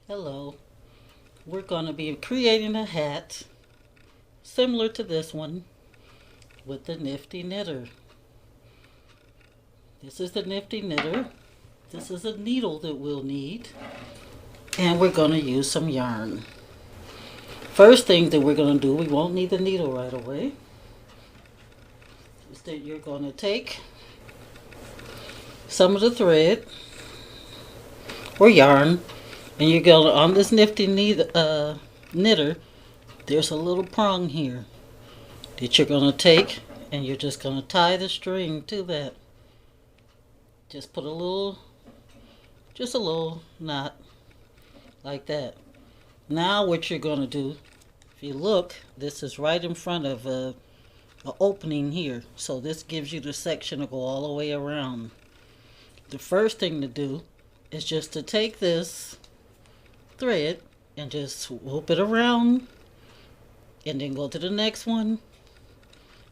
Hello, we're going to be creating a hat similar to this one with the Knifty Knitter. This is the Knifty Knitter. This is a needle that we'll need, and we're going to use some yarn. First thing that we're going to do, we won't need the needle right away, is that you're going to take some of the thread or yarn, and you're going to, on this Knifty Knitter, there's a little prong here that you're going to take, and you're just going to tie the string to that. Just put just a little knot like that. Now what you're going to do, if you look, this is right in front of an opening here. So this gives you the section to go all the way around. The first thing to do is just to take this thread and just swoop it around, and then go to the next one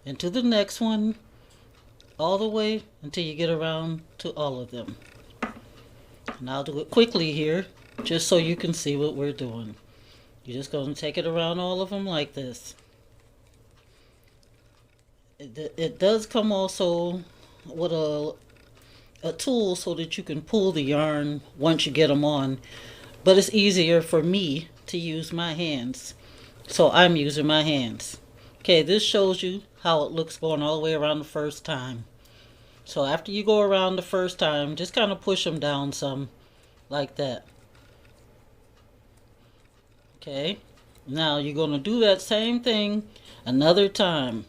and to the next one, all the way until you get around to all of them. And I'll do it quickly here just so you can see what we're doing. You're just going to take it around all of them like this. It does come also with a tool so that you can pull the yarn once you get them on, but it's easier for me to use my hands, so I'm using my hands. Okay, this shows you how it looks going all the way around the first time. So after you go around the first time, just kind of push them down some like that. Okay, now you're going to do that same thing another time.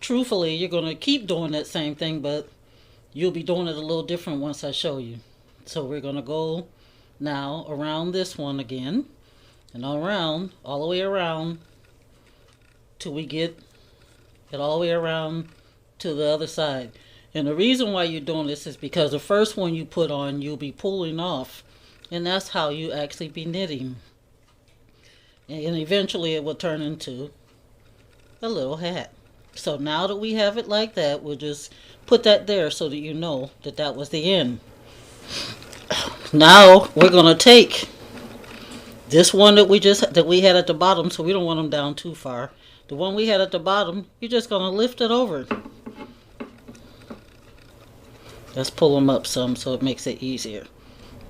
Truthfully, you're going to keep doing that same thing, but you'll be doing it a little different once I show you. So we're going to go now around this one again, and around, all the way around, till we get it all the way around to the other side. And the reason why you're doing this is because the first one you put on, you'll be pulling off, and that's how you actually be knitting. And eventually it will turn into a little hat. So now that we have it like that, we'll just put that there so that you know that that was the end. Now we're going to take this one that we had at the bottom, so we don't want them down too far. The one we had at the bottom, you're just going to lift it over. Let's pull them up some so it makes it easier.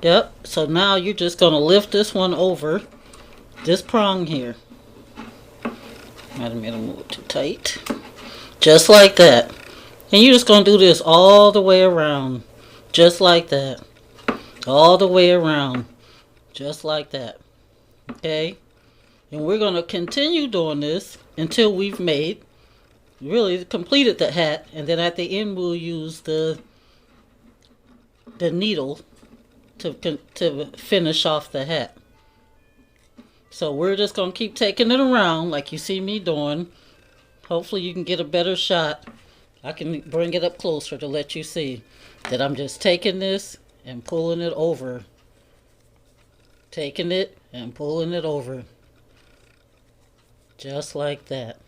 Yep, so now you're just going to lift this one over this prong here. Might have made them a little too tight. Just like that. And you're just going to do this all the way around. Just like that. All the way around. Just like that. Okay? And we're going to continue doing this until we've really completed the hat. And then at the end we'll use the needle to finish off the hat. So we're just going to keep taking it around like you see me doing. Hopefully you can get a better shot. I can bring it up closer to let you see that I'm just taking this and pulling it over. Taking it and pulling it over. Just like that.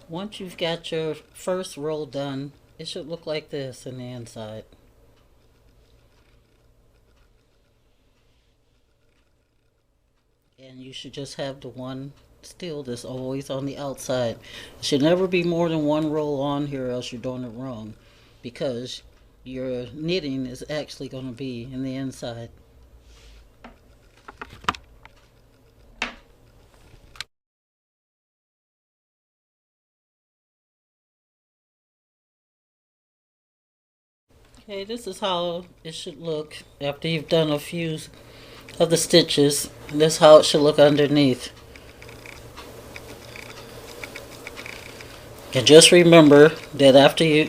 Once you've got your first row done, it should look like this in the inside. And you should just have the one still that's always on the outside. It should never be more than one row on here, or else you're doing it wrong, because your knitting is actually going to be in the inside. Okay, this is how it should look after you've done a few of the stitches. This is how it should look underneath. And just remember that after you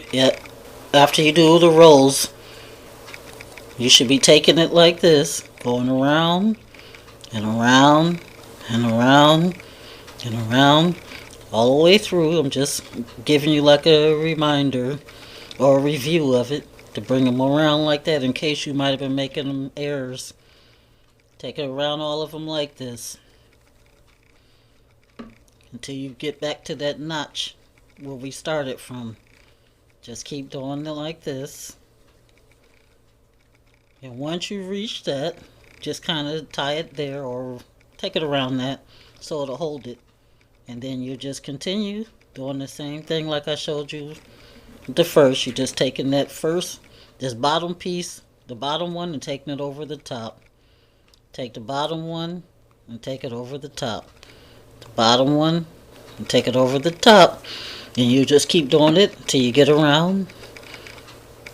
do the rows, you should be taking it like this, going around and around and around and around all the way through. I'm just giving you like a reminder or a review of it to bring them around like that in case you might have been making them errors. Take it around all of them like this until you get back to that notch where we started from. Just keep doing it like this. And once you reach that, just kind of tie it there or take it around that so it'll hold it. And then you just continue doing the same thing like I showed you the first. You're just taking that first, this bottom piece, the bottom one, and taking it over the top. Take the bottom one and take it over the top. The bottom one and take it over the top. And you just keep doing it until you get around.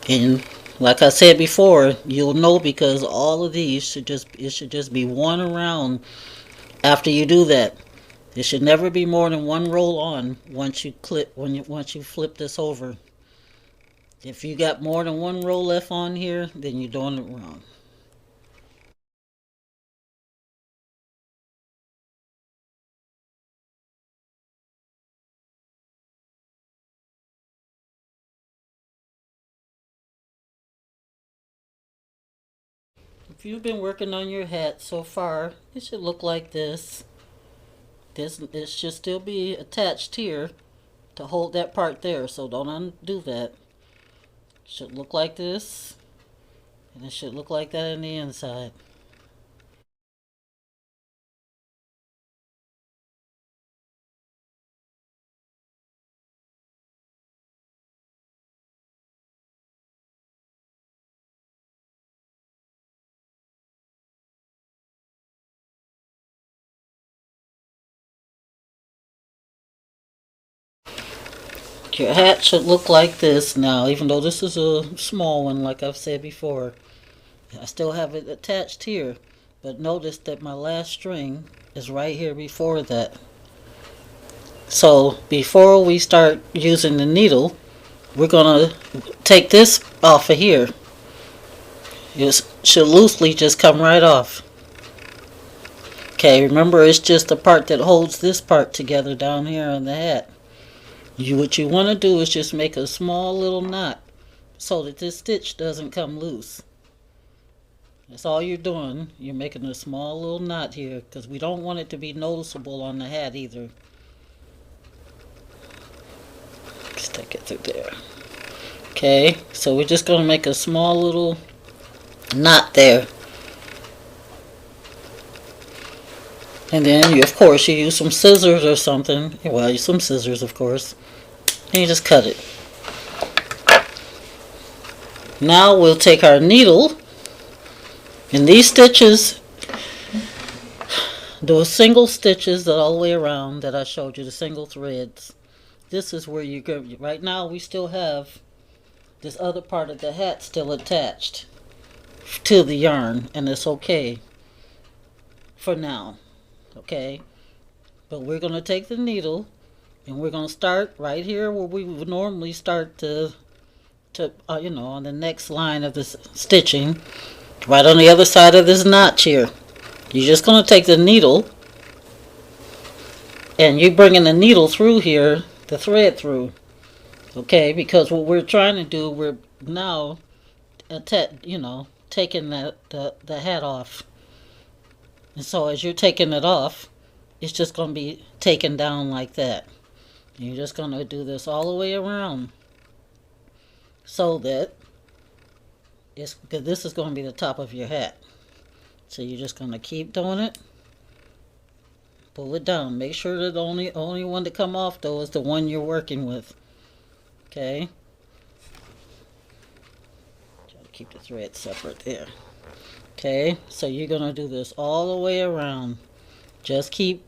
And like I said before, you'll know because all of these should just be one around after you do that. It should never be more than one roll on once you flip this over. If you got more than one row left on here, then you're doing it wrong. If you've been working on your hat so far, it should look like this. It should still be attached here to hold that part there, so don't undo that. It should look like this, and it should look like that on the inside. Your hat should look like this now, even though this is a small one like I've said before. I still have it attached here, but notice that my last string is right here before that. So before we start using the needle, we're going to take this off of here. It should loosely just come right off. Okay, remember it's just the part that holds this part together down here on the hat. What you want to do is just make a small little knot so that this stitch doesn't come loose. That's all you're doing. You're making a small little knot here because we don't want it to be noticeable on the hat either. Stick it through there. Okay, so we're just going to make a small little knot there. And then, of course, you use some scissors or something. Well, use some scissors, of course. And you just cut it. Now we'll take our needle. And these stitches, those single stitches that all the way around that I showed you, the single threads. This is where you go. Right now we still have this other part of the hat still attached to the yarn, and it's okay for now. Okay, but we're going to take the needle and we're going to start right here where we would normally start to on the next line of this stitching, right on the other side of this notch here. You're just going to take the needle and you're bringing the needle through here, the thread through. Okay, because what we're trying to do, we're now taking the hat off. And so as you're taking it off, it's just going to be taken down like that. And you're just going to do this all the way around so that because this is going to be the top of your hat. So you're just going to keep doing it. Pull it down. Make sure that the only one to come off though is the one you're working with. Okay. Try to keep the thread separate there. Okay, so you're going to do this all the way around. Just keep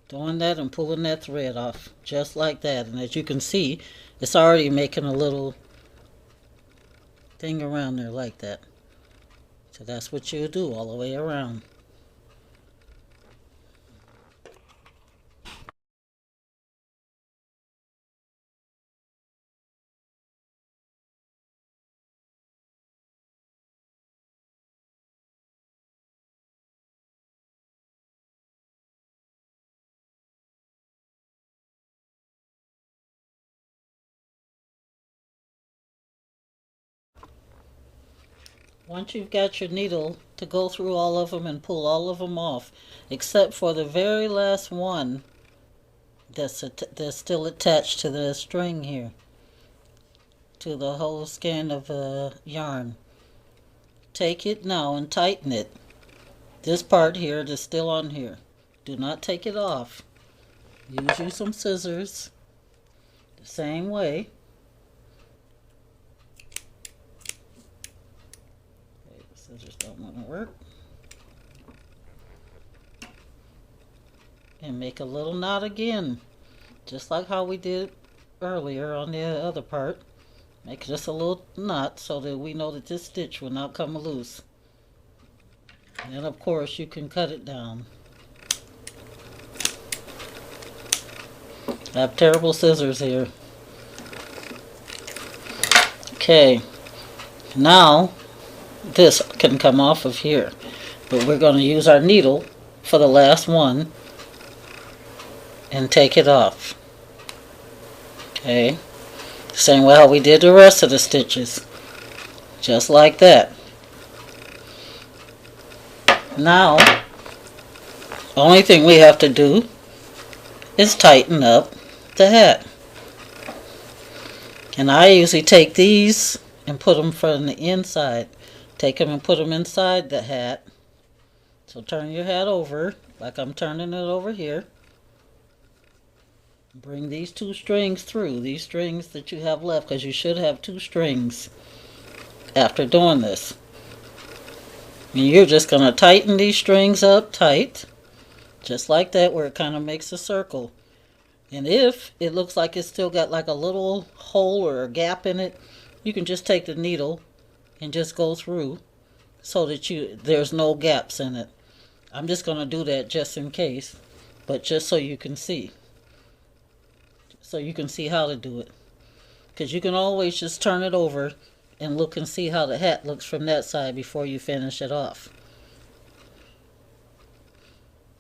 doing that and pulling that thread off. Just like that. And as you can see, it's already making a little thing around there like that. So that's what you do all the way around. Once you've got your needle to go through all of them and pull all of them off, except for the very last one that's still attached to the string here, to the whole skein of yarn. Take it now and tighten it. This part here is still on here. Do not take it off. Use you some scissors the same way. Okay, the scissors don't want to work. And make a little knot again, just like how we did earlier on the other part. Make just a little knot so that we know that this stitch will not come loose. And then of course you can cut it down. I have terrible scissors here. Okay, now this can come off of here, but we're going to use our needle for the last one and take it off. Okay, same way how we did the rest of the stitches, just like that. Now the only thing we have to do is tighten up the hat. And I usually take these and put them from the inside. Take them and put them inside the hat. So turn your hat over like I'm turning it over here. Bring these two strings through, these strings that you have left, because you should have two strings after doing this. And you're just going to tighten these strings up tight, just like that, where it kind of makes a circle. And if it looks like it's still got like a little hole or a gap in it, you can just take the needle and just go through so that there's no gaps in it. I'm just going to do that just in case, but just so you can see. So you can see how to do it. Because you can always just turn it over and look and see how the hat looks from that side before you finish it off.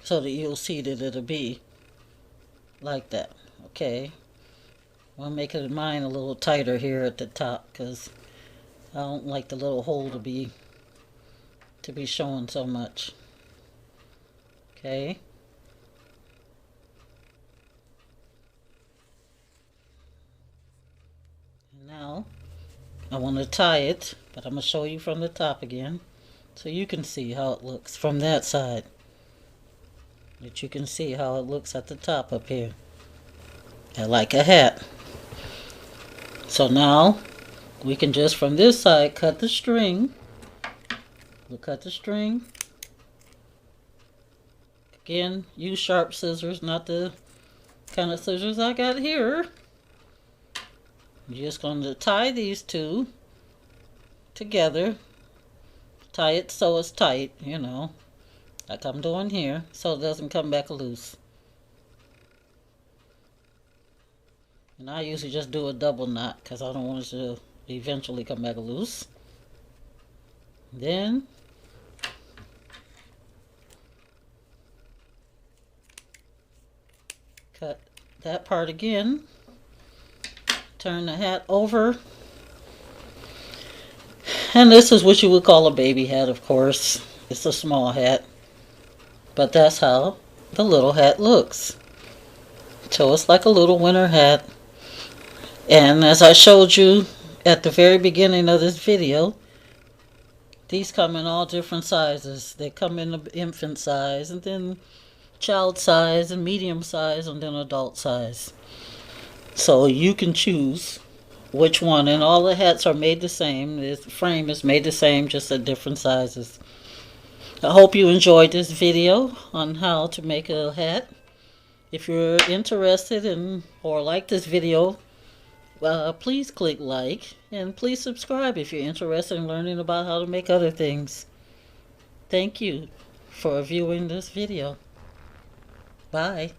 So that you'll see that it'll be like that. Okay, I'll make mine a little tighter here at the top because I don't like the little hole to be showing so much. Okay, and now I want to tie it, but I'm going to show you from the top again so you can see how it looks from that side. That you can see how it looks at the top up here. Like a hat. So now we can just from this side cut the string. We'll cut the string. Again, use sharp scissors, not the kind of scissors I got here. You're just going to tie these two together. Tie it so it's tight, you know, like I'm doing here, so it doesn't come back loose. And I usually just do a double knot because I don't want it to eventually come back loose. Then cut that part again. Turn the hat over. And this is what you would call a baby hat, of course. It's a small hat. But that's how the little hat looks. So it's like a little winter hat. And as I showed you at the very beginning of this video, these come in all different sizes. They come in the infant size, and then child size, and medium size, and then adult size. So you can choose which one. And all the hats are made the same. The frame is made the same, just at different sizes. I hope you enjoyed this video on how to make a hat. If you're interested in or like this video, please click like, and please subscribe if you're interested in learning about how to make other things. Thank you for viewing this video. Bye.